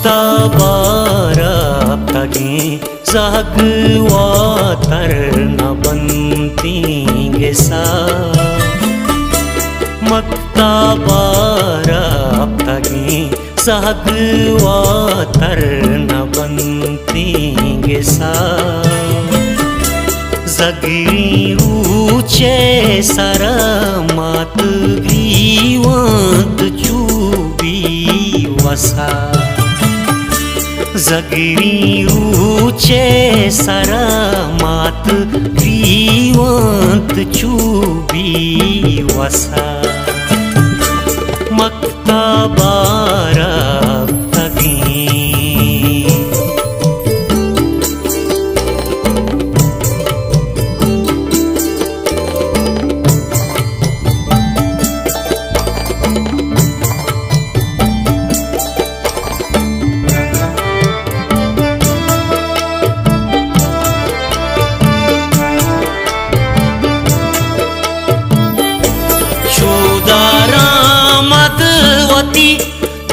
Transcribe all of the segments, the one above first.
Maktabarab tagi zagwatar na bantinge sa Maktabarab tagi zagwatar na bantinge sa Zagri uche saramat griwant chubi wasa Zagri uche saramat griwant chubi wasa Maktabarab tagi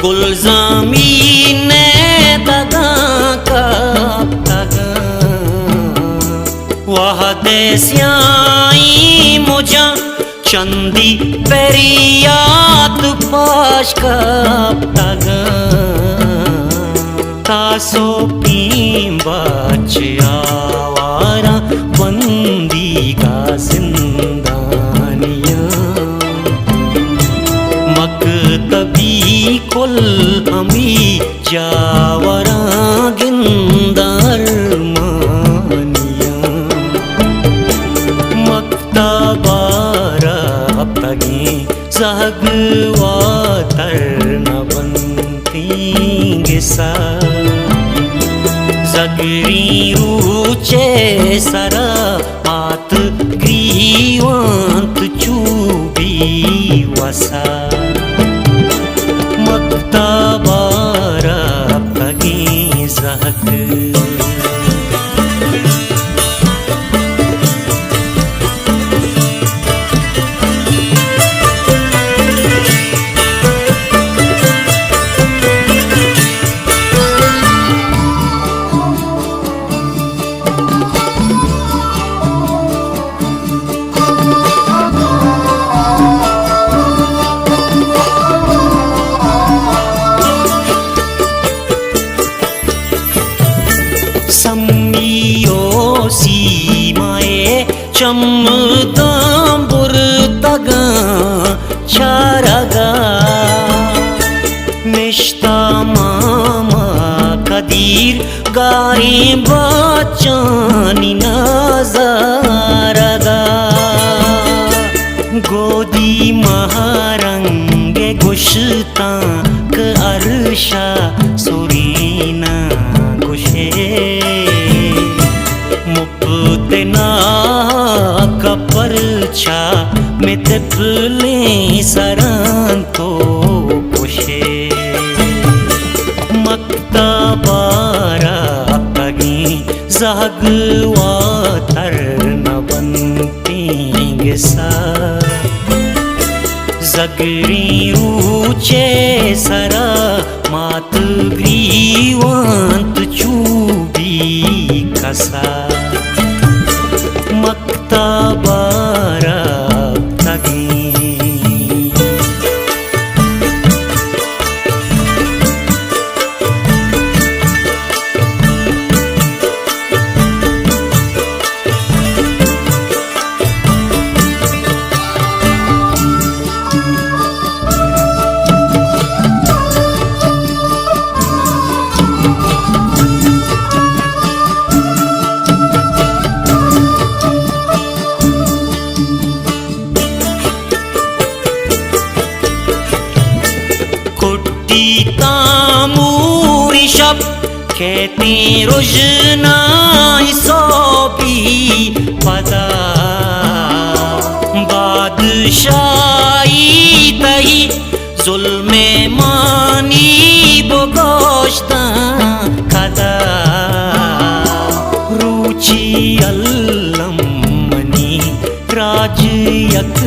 गुलज़ामी ने दगा कब तगा वह देस्याई मुझा चंदी पेरियात पाश कब तगा तासो पीम्बा आवारा बंदी का जिंदानिया मकतबी कुल अमी जावरा गिंदर मानिया मक्तबारब तगी ज़गवातर न बनतींगे सा ज़गरी ऊंचे सरा आत ग्रीवंत चूबी वसा Maktabarab tagi zag चमदांबुर तगा चारगा निश्ता मामा कदीर गारी बचानी नजारगा गोदी महारंगे गुशता क अरशा सुरीना गुशे मुप्तना कपरचा में तितली सरांतो पुशे मक्तबारब तगी ज़गवातर न बनतींगे सा ज़गरी ऊंचे सरा मात ग्रीवंत चूबी कसा Maktabarab tagi तामूरी शब कहते रुजनाई सोबी पदा बादशाही तही जुल्मे मानी बगोश्ता खदा रुचि अल्लम मनी राज यक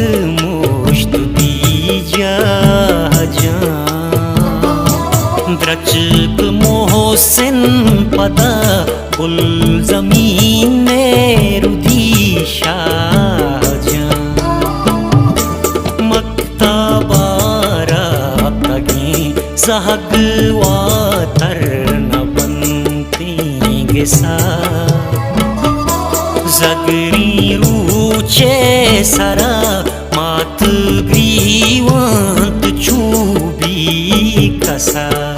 मुश्त बीजा जा द्रचक मो sen pada gul zamin merudi shajan maktabara tagi zahagwa tarna banti gesa zagri ruche sara mat griwant chubi kasa